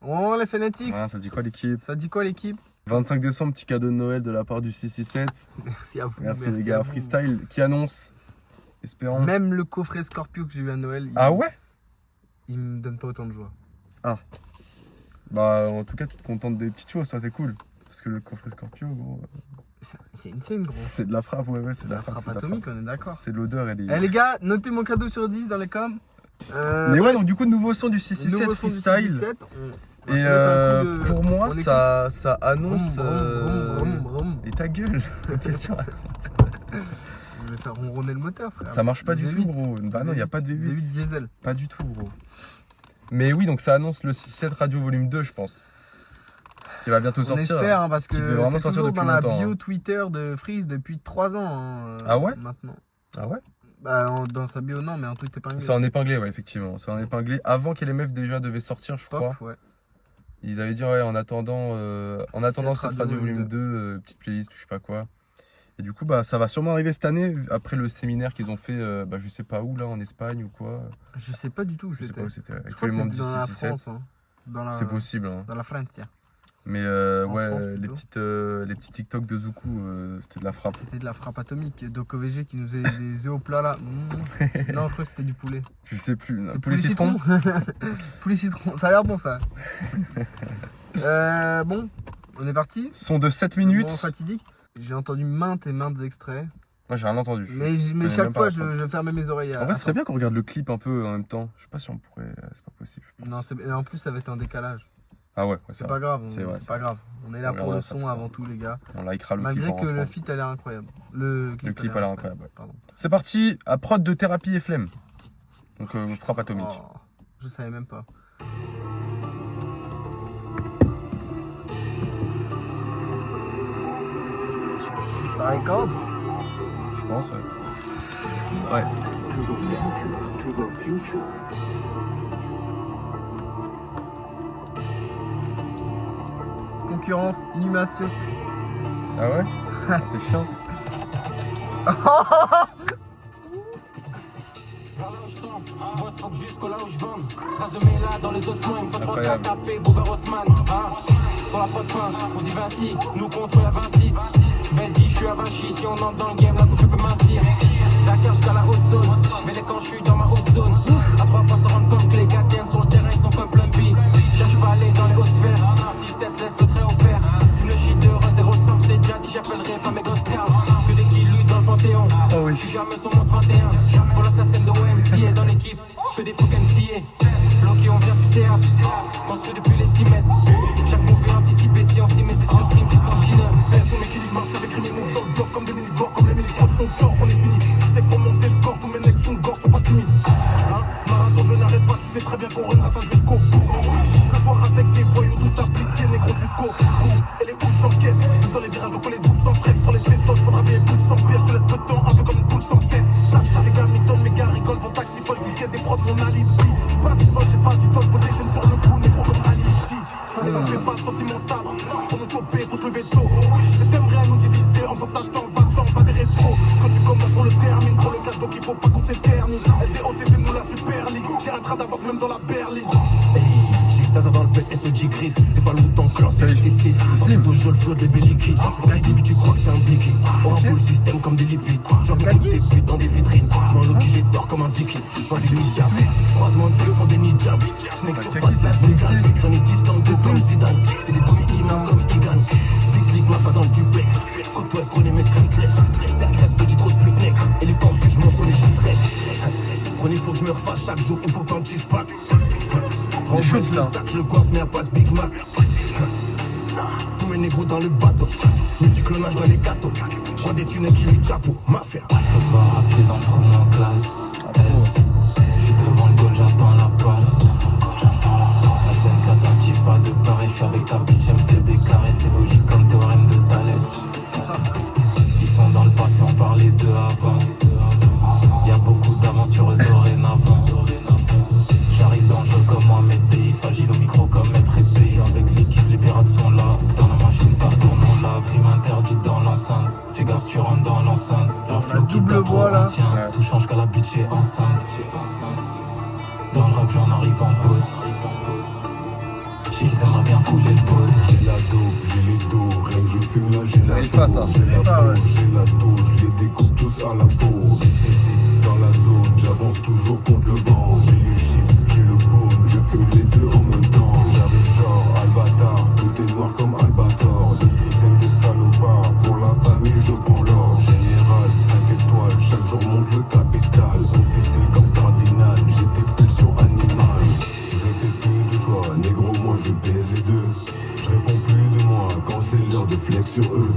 Oh les Fanatics. Ah, ça dit quoi l'équipe? Ça dit quoi l'équipe? 25 décembre, petit cadeau de Noël de la part du 667. Merci à vous. Merci les gars. à vous. Freestyle qui annonce. Espérons. Même le coffret Scorpio que j'ai eu à Noël, Ah ouais? il me donne pas autant de joie. Bah en tout cas tu te contentes des petites choses, toi c'est cool. Parce que le coffret Scorpio, gros, C'est insane gros. c'est de la frappe, ouais, c'est de la Frappe frappe. c'est de la atomique, frappe. on est d'accord. C'est l'odeur, elle est... Eh les gars, notez mon cadeau sur 10 dans les coms. Mais ouais, donc du coup, nouveau son du 667 nouveau son du freestyle. 667, on va Et se mettre un coup de- pour moi, on écoute. ça annonce... Brum. Et ta gueule. Qu'est-ce que tu racontes? Je vais faire ronronner le moteur frère. Ça marche pas du V8. tout, gros. Bah non, il n'y a pas de V8. V8 diesel. Pas du tout, gros. Mais oui, donc ça annonce le 667 Radio Volume 2, je pense. Qui va bientôt On sortir. espère hein, parce que Qui devait vraiment c'est sortir toujours depuis dans la longtemps, bio hein. Twitter de Freeze depuis 3 ans. Hein, Ah ouais? Maintenant. Ah ouais? Bah dans sa bio non mais un tweet épinglé. C'est en épinglé, ouais, effectivement. C'est en épinglé. Avant qu'LMF déjà devait sortir, je crois. Top ouais. Ils avaient dit, ouais, en attendant cette Radio Volume 2, petite playlist, je sais pas quoi. Et du coup, bah, ça va sûrement arriver cette année, après le séminaire qu'ils ont fait, je sais pas où, là, en Espagne ou quoi. Je sais pas du tout où Je sais c'était. pas où c'était. Je Avec tous crois les que membres c'était du dans la 667. France. Hein. C'est possible, hein. Dans la France tiens. Mais En ouais, France, les plutôt. petits TikTok de Zoukou, c'était de la frappe. C'était de la frappe atomique. Doc OVG qui nous faisait des œufs au plat là. Non je crois que c'était du poulet. Je sais plus. C'est Poulet citron. Poulet citron. Ça a l'air bon ça. Bon, on est parti. Son de 7 minutes. Bon, fatidique. J'ai entendu maintes et maintes extraits. Moi, j'ai rien entendu. Mais connais chaque même fois, pas je fermais mes oreilles. En vrai, ce serait bien qu'on regarde le clip un peu en même temps. Je sais pas si on pourrait. C'est pas possible. je pense. Non, et en plus, ça va être en décalage. Ah ouais, C'est pas grave. C'est vrai, C'est pas grave. On est là On pour le regardera ça. son avant tout, les gars. On likera le Malgré clip. en que le rentrant. feat a l'air incroyable. Le clip a l'air incroyable, ouais. Pardon. C'est parti, à prod de Thérapie et Flemme. Donc frappe atomique. Oh, je savais même pas. Ça record? Je pense, ouais. Ouais. Concurrence, inhumation. Ah ouais? T'es chiant. Je bosse rock jusqu'au là où je vends. Trace de méla dans les ossements, il me faut trop Incroyable. taper, Bouvert Haussmann. Sur la pote fin, on y Vinci, nous contre la 26. Beldi, je suis à Vinci, si on entre dans le game, la coupe peut mincir. Dakar jusqu'à la haute zone, mais les camps, je suis dans ma haute zone. À 3 pas se rendre compte que les gars tiennent sur le terrain, ils sont comme Plumpy. Cherche pas à aller dans les hautes sphères, 6-7 laisse le trait offert. Fume le shit de rose et grosse femme, je t'ai déjà dit, j'appellerai pas mes gosses calmes. Que des kills dans le panthéon, je suis jamais sur mon 31. Faut l'assassin de OMC et dans l'équipe, que des fous MCA. Bloqué, on vient du CA, construit depuis les 6 mètres. Chaque move est anticipé, si on s'y met, c'est sur stream jusqu'en Chine. Elles sont mes kills, je marche avec les moves dans le bloc comme des mini-sports, comme les mini-sports de ton corps, on est fini. Tu sais pour monter le score, tous mes necks sont gorge, sois pas timide. Marathon, je n'arrête pas, tu sais très bien qu'on rentre ça jusqu'au bout. Le soir avec des voyous, tous appliqués, négro jusqu'au bout. Et les bouches j'encaisse, tous dans les virages, donc on les doubles sans stress. Sur les festoches, faudra bien boules sans piège, je te laisse peu de temps, un peu comme une boule sans caisse. Les gars mythos, mes gars rigolent, vont taxi, faut le ticket, des prods, mon alibi. J'suis pas du vol, j'ai pas du top, faut des jeunes sur le coup, négro comme Ali. On ne fait pas de sentimental, pour nous stopper, faut se lever tôt. Je t'aimerais à nous diviser, en faisant va-t'en, va des rétros. Ce que tu commences, on le termine, pour le cadeau qu'il faut pas qu'on s'éternise. LDO, c'était nous la Super League, j'ai un train d'avance même dans la berline. Ça dans le bête SOG Chris, c'est pas le mouton clan, c'est le 6-6. C'est au jeu le flot de les liquides. Sur les débuts tu crois que c'est un blicky. On remboule le système comme des lipides. J'en ai ces putes dans des vitrines. J'm'en look j'ai tort comme un viking. J'vois des ninjas, croisement de feu font des ninjas. Snake sur pas de place légale. J'en ai 10 dans le dos comme Zidane. C'est des demi immenses comme Egan. Big click ma pas dans le duplex. Côte-ouest gros les mes scriptless. Cercresse petit trop de pute nec. Et les pompes que je monte sont des chitresses. Prenez faut que je me refasse chaque jour, il faut qu'un petit pack. Les choses là. Je le coiffe mais y'a pas de Big Mac. Tous mes négros dans le bateau. Multiclonage dans les gâteaux. Je vois des tunnels qui lui chapeau. Mafia. Je peux pas rappeler dans le trou en classe. Je suis devant le goal, j'attends la passe. La 24 active, pas de pareil. Je suis avec ta bitch, elle me fait des carrés. C'est logique comme théorème de Thalès. Ils sont dans le passé, on parlait d'eux avant. Y'a beaucoup d'aventures dorénavant. J'arrive dangereux comme Mohamed Bey, fragile au micro comme maître épée. Avec l'équipe, les pirates sont là. Dans la machine, ça tourne, on l'a. Prime interdite dans l'enceinte. Fais gaffe, tu rentres dans l'enceinte. La flow qui double tape trop voix, là. ancien. Tout change qu'à la bitch est enceinte. Dans le rap, j'en arrive en peu. ça m'a bien coulé le pot. J'ai la dope, j'ai les dos, rien que je fume là, j'ai la J'arrive pas à ça. J'ai la Ah ouais. peau, j'ai la touche, je les découpe tous à la peau. Hésite dans la zone, j'avance toujours contre le vent. J'ai le shit, j'ai le bone, je fume les deux en même temps. J'arrive genre Albatar, tout est noir comme Albator. Le deuxième des salopards, pour la famille je prends l'or. Général, 5 étoiles, chaque jour monte le capital. Officiel comme cardinal, j'ai des pulsions animales. Je fais plus de joie, négro, moi je baise les deux. Je réponds plus de moi quand c'est l'heure de flex sur eux.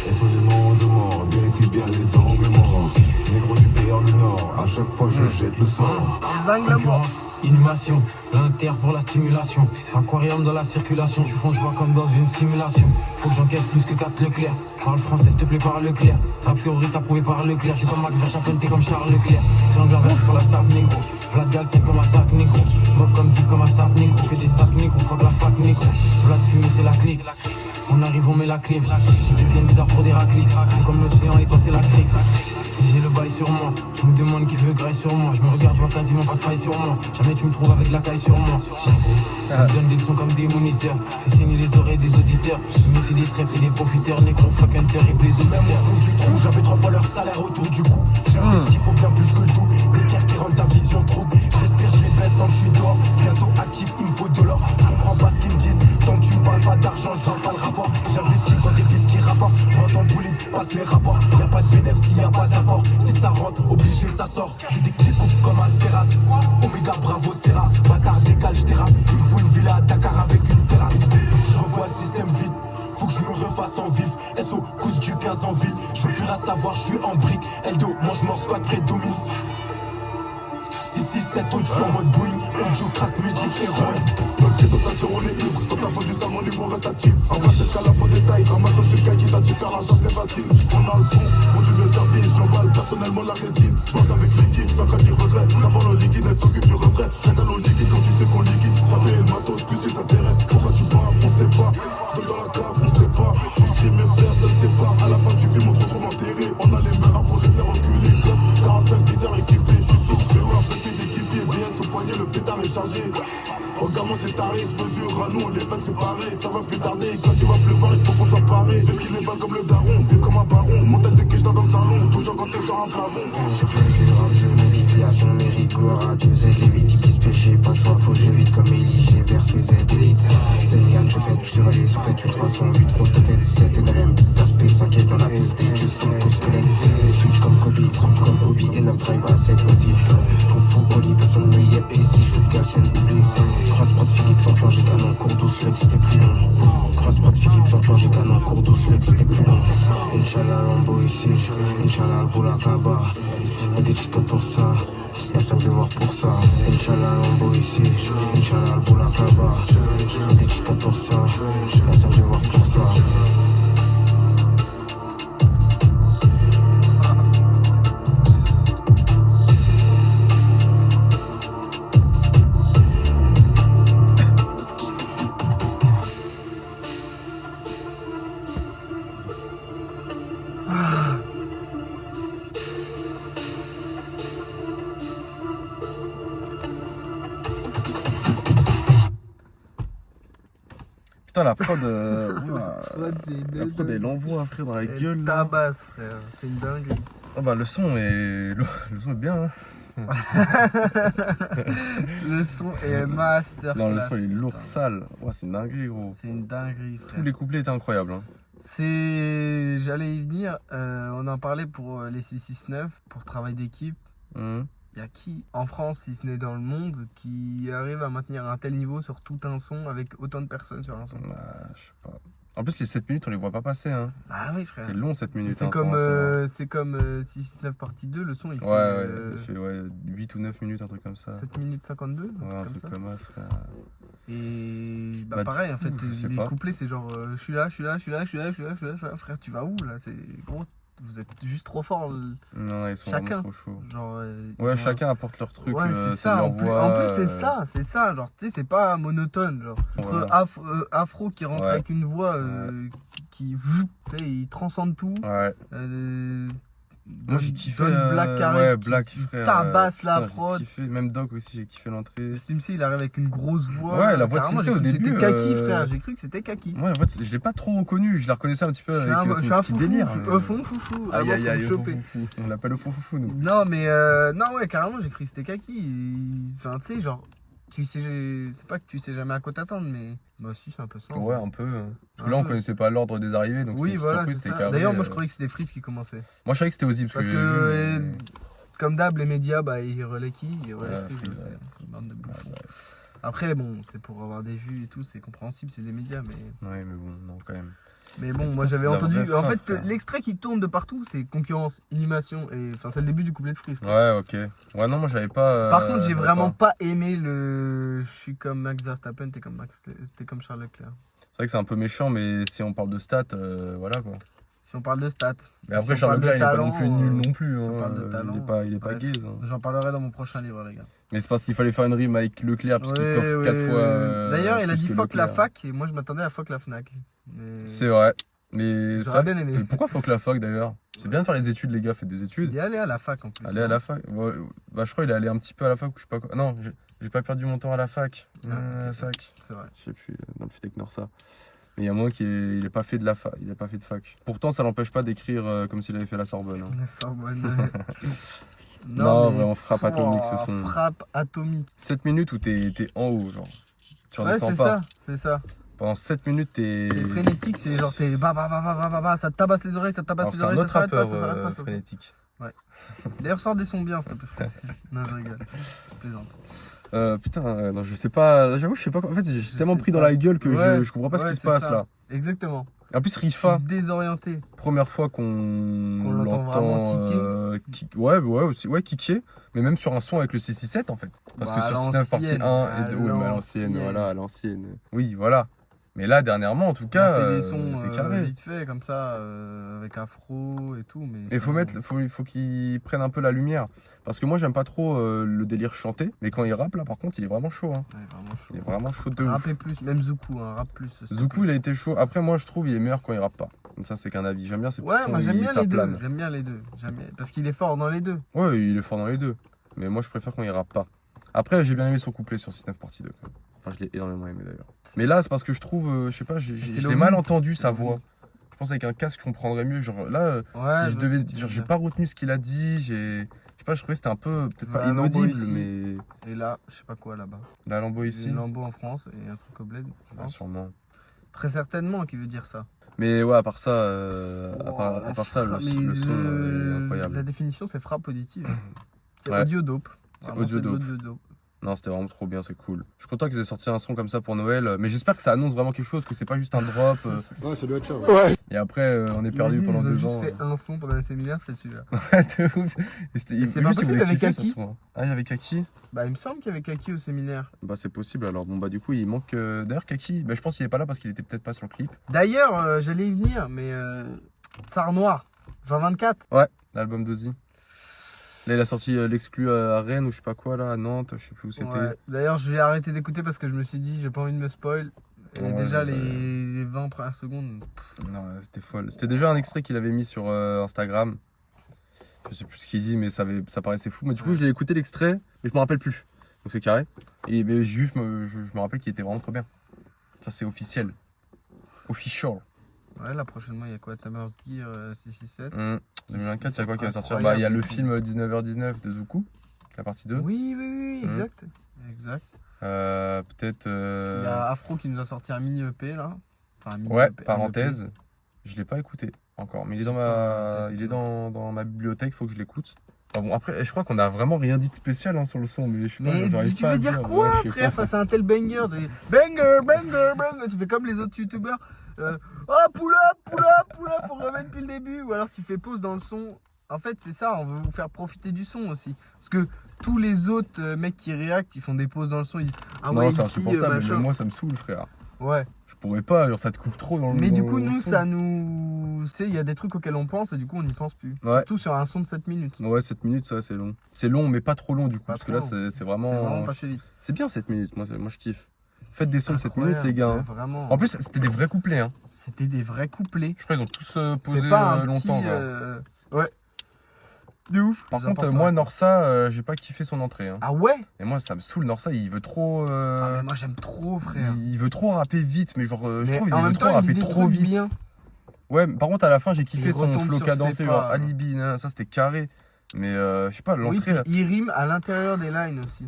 Et sur les mangements, vérifie bien les angles morts. Négro du PR du Nord, à chaque fois je jette le sort. Concurrence, inhumation, l'inter pour la stimulation. Aquarium dans la circulation, je fonce, je vois comme dans une simulation. Faut que j'encaisse plus que 4 Leclerc. Parle français, s'il te plaît, parle clair. Rap théorique approuvé par Leclerc. Je suis comme Max Verstappen, t'es comme Charles Leclerc. Triangle inversé sur la sape négro. Vlad Galsen comme un sac négro. Mob comme Deep comme un sac négro. Que des sacs négro, fuck la fac négro. Vlad fumé, c'est la clé. On arrive, on met la clim. Tout devient bizarre pour des raclis. Comme l'océan et toi, c'est la crique. J'ai le bail sur moi, je me demande qui veut graille sur moi. Je me regarde, je vois quasiment pas de faille sur moi. Jamais tu me trouves avec la caille sur moi. Je me donne des sons comme des moniteurs. Fais saigner les oreilles des auditeurs. Je me fais des traîtres et des profiteurs. Négro, fuck hunter et blé de Même au fond du trou, j'avais 3 fois leur salaire autour du cou. J'investis, faut bien plus que le double. Des guerres qui rendent ta vision trouble. Je respire, je les baisse tant que je suis dehors. Bientôt actif, il me faut de l'or. Je comprends pas ce qu'ils me disent. Tant que tu me parles pas d'argent, je vois pas le rapport. J'investis quand des pistes qui rapportent. Je rentre en bouline, passe les rapports. Y'a pas de bénéfice s'il y a pas d'apport. Si ça rentre, obligé, ça sort. Des découpes comme un Serras. Omega, bravo, Serra. Bâtard, décale, je dérape. Il me faut une villa à Dakar avec une terrasse. Je revois le système vide. Faut que je me refasse en vif. SO, couche du 15 en ville. Je veux plus rien savoir, je suis en brique. Eldo, mange mon squat, prédomine. 6-6-7 au-dessus en mode Boeing. Audio, crack, musique, héroïne. Dans le ghetto, ça tire, on est ivre. Sans ta faute du salon, niveau reste actif. En vrai, c'est ce qu'à la peau détail. Quand maintenant, je suis le gars qui t'a dit faire l'argent, c'est facile. On a le pont, fondu le service. J'emballe personnellement la résine. Je pense avec l'équipe, sans crainte ni regret. Ça va le liquide, elle s'occupe du refrain. Chacun l'on liquide quand tu sais qu'on liquide. T'as payé le matos, plus ils s'intéressent. Pourquoi tu pars, on sait pas. Seul dans la cave, on sait pas. Tu cries, mais personne sait pas. À la fin, tu filmes, on te retrouve enterré. On a les mains pour les faire reculer. 45 viseurs équipés, je suis sous le en fait mes équipiers. VS au poignet, le pétard est chargé. Regarde-moi c'est taré, mesure à nous, les vagues c'est pareil. Ça va plus tarder, quand il va pleuvoir, il faut qu'on soit paré. Risquer les balles comme le daron, vivre comme un baron. Montagne de quittants dans le salon, toujours quand t'es sur un plafond. C'est plus du rap, je mérite l'asson, mérite gloire à Dieu. Z les vite, qui se pêche, j'ai pas le choix, faut que je vite comme Ellie. J'ai versé Z élite. Zenian, je fais du chevalier sur tête, 308, trop de tête, 7 NRM. T'as 5 dans la SD, je sais tout squelette. Switch comme Kobe, trompe comme Obi, et notre drive à 7 autiste. Fou, Oli, personne ne y est, et si je fous de Galsen, oublie. Croise pas de Philippe, sans plan, j'ai canon, cours douce, Lex, c'était plus long. Croise pas de Philippe, sans plan, j'ai canon, cours douce, Lex, c'était plus long. Inch'Allah, Lambo ici, Inch'Allah, le boulak là-bas. Y'a des cheats pour ça, y'a 5 devoirs pour ça. Inch'Allah, Lambo ici, Inch'Allah, le boulak là-bas. Y'a des cheats pour ça, y'a 5 devoirs pour ça. Putain, la prod, La prod elle envoie, frère, dans la gueule là. Tabasse, frère. C'est une dinguerie. Ah bah, le son est bien, hein. Le son est masterclass. Non, le son il est lourd, putain. sale. Ouais, c'est une dinguerie, gros. C'est une dinguerie, Tous frère. les couplets étaient incroyables, hein. J'allais y venir. On en parlait pour les 669, pour travail d'équipe. Mhm. Il y a qui en France, si ce n'est dans le monde, qui arrive à maintenir un tel niveau sur tout un son avec autant de personnes sur un son? Ah, je sais pas. En plus, les 7 minutes, on les voit pas passer, hein. Ah oui, frère. C'est long, 7 minutes. C'est hein, comme, pour un son, c'est comme 669 partie 2, le son il hein. fait, Ouais, il fait 8 ou 9 minutes, un truc comme ça. 7 minutes 52, Ouais, un comme truc ça. comme ça, frère. Et bah, Bah, pareil, en fait, je sais les pas. couplets, c'est genre je suis là, je suis là, je suis là, je suis là, je suis là, je suis là, je suis là. Frère, tu vas où là? C'est gros, vous êtes juste trop forts. Non, ils sont Chacun. vraiment trop chauds. Genre, Ouais, ils ont- chacun apporte leur truc. Ouais, c'est ça. leur En plus, voix, c'est ça. Genre, tu sais, c'est pas monotone. Genre, entre Voilà. Afro qui rentre Ouais. avec une voix qui tu sais, il transcende tout. Ouais. Moi j'ai kiffé. Don Black Carré. Ouais, Black, frère. Tabasse la putain, prod. J'ai kiffé. Même Doc aussi, j'ai kiffé l'entrée. Slim C, il arrive avec une grosse voix. Ouais, la voix de Carrément, Slim C, j'ai au cru que début, C'était Kaki, frère. J'ai cru que c'était Kaki. Ouais, en fait, je l'ai pas trop reconnu. Je la reconnaissais un petit peu avec Je son suis un petit foufou. délire. Je suis un fond foufou. Aïe, aïe, aïe, Faut me choper. foufou. On l'appelle au foufou, nous. Non, mais non, ouais, carrément, j'ai cru que c'était Kaki. Enfin, tu sais, genre, tu sais, c'est pas que tu sais jamais à quoi t'attendre, mais bah, si, c'est un peu ça. Ouais, un peu. Parce que Un là, on peu. connaissait pas l'ordre des arrivées, donc Oui, c'était une voilà, surprise, c'est c'était ça. carré. D'ailleurs, moi, je croyais que c'était Freeze qui commençait. Moi, je savais que c'était Ozzy, Parce que que, j'ai vu, comme d'hab, les médias, bah, ils relaient qui? Ils relaient Ouais, Freeze, Freeze, c'est ouais. c'est une bande de bouffons. Après, bon, c'est pour avoir des vues et tout, c'est compréhensible, c'est des médias, mais... Ouais, mais bon, non, quand même. Mais bon, moi Putain, j'avais c'est la entendu. vraie En frappe, fait, frère. l'extrait qui tourne de partout, c'est concurrence, animation, et enfin, c'est le début du couplet de Freeze. quoi. Ouais, ok. Ouais, non, moi, j'avais pas. Par contre, j'ai j'avais vraiment pas aimé le. Je suis comme Max Verstappen, t'es comme Charles Leclerc. C'est vrai que c'est un peu méchant, mais si on parle de stats, voilà quoi. Si on parle de stats. Mais après, Si on Charles parle de Leclerc, il est pas talent, non plus nul non plus. si on hein. parle de talent, Il est pas bref. gaze. hein. J'en parlerai dans mon prochain livre, les gars. Mais c'est parce qu'il fallait faire une rime avec Leclerc, parce qu'il Ouais, coffre 4 ouais, fois. ouais. D'ailleurs, il a plus dit que fuck la Leclerc. fac, et moi je m'attendais à fuck la Fnac. Mais... C'est vrai. Mais J'aurais ça, bien aimé. mais pourquoi fuck la fac d'ailleurs? C'est bien de faire les études, les gars, faites des études. Il est allé à la fac en plus. Allez à la fac. Ouais, bah, je crois qu'il est allé un petit peu à la fac ou je sais pas quoi. Non, j'ai pas perdu mon temps à la fac. Ah, ok. Fac. C'est vrai. Je sais plus, dans le Fitecnor ça. Mais il y a moins qu'il est pas fait de la fac. Il a pas fait de fac. Pourtant, ça l'empêche pas d'écrire comme s'il avait fait la Sorbonne. hein. La Sorbonne. Non, mais- vraiment, frappe atomique ce Oh, son. Frappe atomique. 7 minutes où t'es en haut, genre. Tu Ouais, redescends c'est pas. ça, c'est ça. Pendant 7 minutes, t'es. C'est frénétique, c'est genre t'es bah, ça te tabasse les oreilles, ça te tabasse Alors, les c'est un oreilles, ça autre s'arrête pas, rappeur ça s'arrête pas. ça s'arrête frénétique. pas. D'ailleurs, sors des sons bien, s'il te plaît, frère. Non, je rigole. Je plaisante. Putain, non, je sais pas. J'avoue, je sais pas. En fait, j'ai Je tellement sais pris pas. dans la gueule que Ouais, je comprends pas ce ouais, qui se c'est passe ça. là. Exactement. En plus, Je Rifa, suis désorienté. première fois qu'on l'entend vraiment ouais, aussi, ouais, kicker, mais même sur un son avec le 667 en fait. Parce Bah, que à sur 6-9 partie 1 et l'ancienne, 2, ouais, mais à l'ancienne, l'ancienne. voilà, à l'ancienne. Oui, voilà. Mais là, dernièrement, en tout On a cas, fait des sons c'est carré. vite fait, comme ça, avec afro et tout. Mais Et faut qu'ils prennent un peu la lumière. Parce que moi, j'aime pas trop le délire chanté, mais quand il rappe là, par contre, il est vraiment chaud. Hein. Ouais, vraiment chaud. Il est vraiment chaud de ouf. Rapper plus, même Zuku, hein, rap plus. s'il te Zuku, plaît. il a été chaud. Après, moi, je trouve il est meilleur quand il rappe pas. Ça, c'est qu'un avis. J'aime bien ces petits Ouais, sons moi où j'aime bien ça les deux. plane. J'aime bien les deux. Parce qu'il est fort dans les deux. Ouais, il est fort dans les deux. Mais moi, je préfère quand il rappe pas. Après, j'ai bien aimé son couplet sur 6-9 partie 2. Quand même. Enfin, je l'ai énormément aimé d'ailleurs. Mais là, c'est parce que je trouve, je sais pas, je c'est l'ai l'oubli. mal entendu sa L'oubli. voix. Je pense avec un casque, je comprendrais mieux. Genre là, Ouais, si je devais, genre, j'ai pas retenu ce qu'il a dit. Je sais pas, je trouvais que c'était un peu, peut-être pas Un lambeau inaudible, ici. mais Et là, je sais pas quoi là-bas. la lambeau ici. Une lambeau en France et un truc au bled. je Ah, pense. sûrement. Très certainement qui veut dire ça. Mais ouais, à part ça, Oh, à part ça, mais le son est incroyable. La définition, c'est frappe auditive. C'est Ouais. audio dope. C'est Vraiment, audio de dope. l'audio dope. Non, c'était vraiment trop bien, c'est cool. Je suis content qu'ils aient sorti un son comme ça pour Noël, mais j'espère que ça annonce vraiment quelque chose, que c'est pas juste un drop. Ouais, ça doit être ça. Ouais. Et après, on est perdu Imagine, pendant ils ont 2 juste ans. fait un son pendant le séminaire, c'est celui-là. De ouf. Et c'était- Et c'est pas juste, il possible voulait avec kiffer, Kaki. ce son. Ah, il y avait Kaki? Bah, il me semble qu'il y avait Kaki au séminaire. Bah, c'est possible alors. Bon, bah, du coup, il manque. D'ailleurs, Kaki, bah, je pense qu'il est pas là parce qu'il était peut-être pas sur le clip. D'ailleurs, j'allais y venir, mais Tsar Noir, 2024. Ouais, l'album d'Ozzy. Là, il a sorti l'exclu à Rennes ou je sais pas quoi, là, à Nantes, je sais plus où c'était. Ouais. D'ailleurs, j'ai arrêté d'écouter parce que je me suis dit, j'ai pas envie de me spoil. Et Ouais, déjà, bah, les 20 premières secondes. Non, c'était folle. C'était déjà un extrait qu'il avait mis sur Instagram. Je sais plus ce qu'il dit, mais ça paraissait fou. Mais du coup, je l'ai écouté l'extrait, mais je me rappelle plus. Donc c'est carré. Et mais juste, je me rappelle qu'il était vraiment trop bien. Ça, c'est officiel. Official. Ouais, là, prochainement, il y a quoi? Tamer's Gear 667. 2024, il y a quoi qui va sortir? Incroyable. Bah, il y a le film 19h19 de Zuku, la partie 2. Oui, exact. Exact. Peut-être. Il y a Afro qui nous a sorti un mini EP là. Enfin, un mini Ouais, EP, parenthèse. Je l'ai pas écouté encore, mais il est J'ai dans pas en ma, tête, il est non. dans ma bibliothèque, faut que je l'écoute. Ah bon, après, je crois qu'on a vraiment rien dit de spécial hein, sur le son, mais je sais pas, Mais j'arrive tu pas à veux dire dire, quoi, ouais, je sais frère, pas. face à un tel banger? Banger. Tu fais comme les autres youtubeurs. Oh, pull up pour remettre depuis le début. Ou alors tu fais pause dans le son. En fait, c'est ça, on veut vous faire profiter du son aussi. Parce que tous les autres mecs qui réactent, ils font des pauses dans le son, ils disent ah Non, ouais, c'est ici, insupportable, machin. mais moi ça me saoule, frère. Ouais. Je pourrais pas, genre ça te coupe trop dans le Mais du dans coup, le nous, son. ça nous. Tu sais, il y a des trucs auxquels on pense et du coup, on n'y pense plus. Ouais. Surtout sur un son de 7 minutes. Ouais, 7 minutes, ça c'est long. C'est long, mais pas trop long du coup, Pas parce que trop là long. c'est C'est vraiment. vraiment passé vite. C'est bien 7 minutes, moi je kiffe. Faites des sons de 7 minutes, les gars. Ouais, hein. vraiment. En plus, c'était des vrais couplets. Hein. C'était des vrais couplets. Je crois qu'ils ont tous posé C'est pas un longtemps. petit. là. Ouais. De ouf. Par Plus contre, important. moi, Norsa, j'ai pas kiffé son entrée. Hein. Ah ouais? Et moi, ça me saoule. Norsa, il veut trop. Ah, mais moi j'aime trop, frère. il veut trop rapper vite, mais genre, je Mais trouve en il veut même trop temps, rapper il dit des trop trucs vite. bien. Ouais, par contre, à la fin, j'ai kiffé Il son retombe flow sur cadencé, ses genre pas. Alibi, nan, ça c'était carré. Mais je sais pas, Oui, l'entrée. puis il rime à l'intérieur des lines aussi.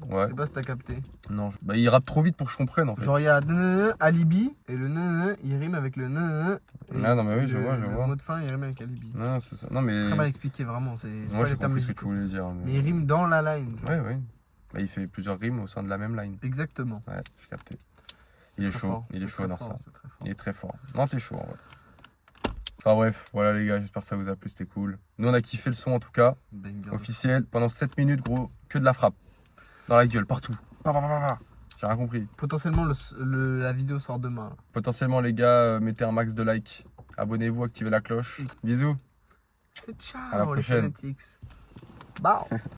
Ouais, Je sais pas si t'as capté. non, bah, il rappe trop vite pour que je comprenne en fait. Genre il y a nanana, Alibi et le nanana, il rime avec le nanana. Et Ah non, mais oui, je le- vois, je Le vois. mot de fin, il rime avec Alibi. Non, c'est ça. Non, mais. Très mal expliqué, vraiment. C'est Moi, pas j'ai les termes compris ce que tu musicaux. voulais dire. Mais il rime dans la line. genre. Ouais, ouais. Bah, il fait plusieurs rimes au sein de la même line. Exactement. Ouais, j'ai capté. C'est Il est très chaud, fort, il est c'est chaud, très Norsa. fort, c'est très fort. Il est très fort. Non, t'es chaud en vrai. Enfin bref, voilà les gars, j'espère que ça vous a plu, c'était cool. Nous on a kiffé le son en tout cas. Banger. Officiel, pendant 7 minutes gros, que de la frappe. Dans la gueule, partout. J'ai rien compris. Potentiellement, la vidéo sort demain. là. Potentiellement les gars, mettez un max de likes. Abonnez-vous, activez la cloche. Bisous. C'est À la ciao les prochaine. fanatics. Bye.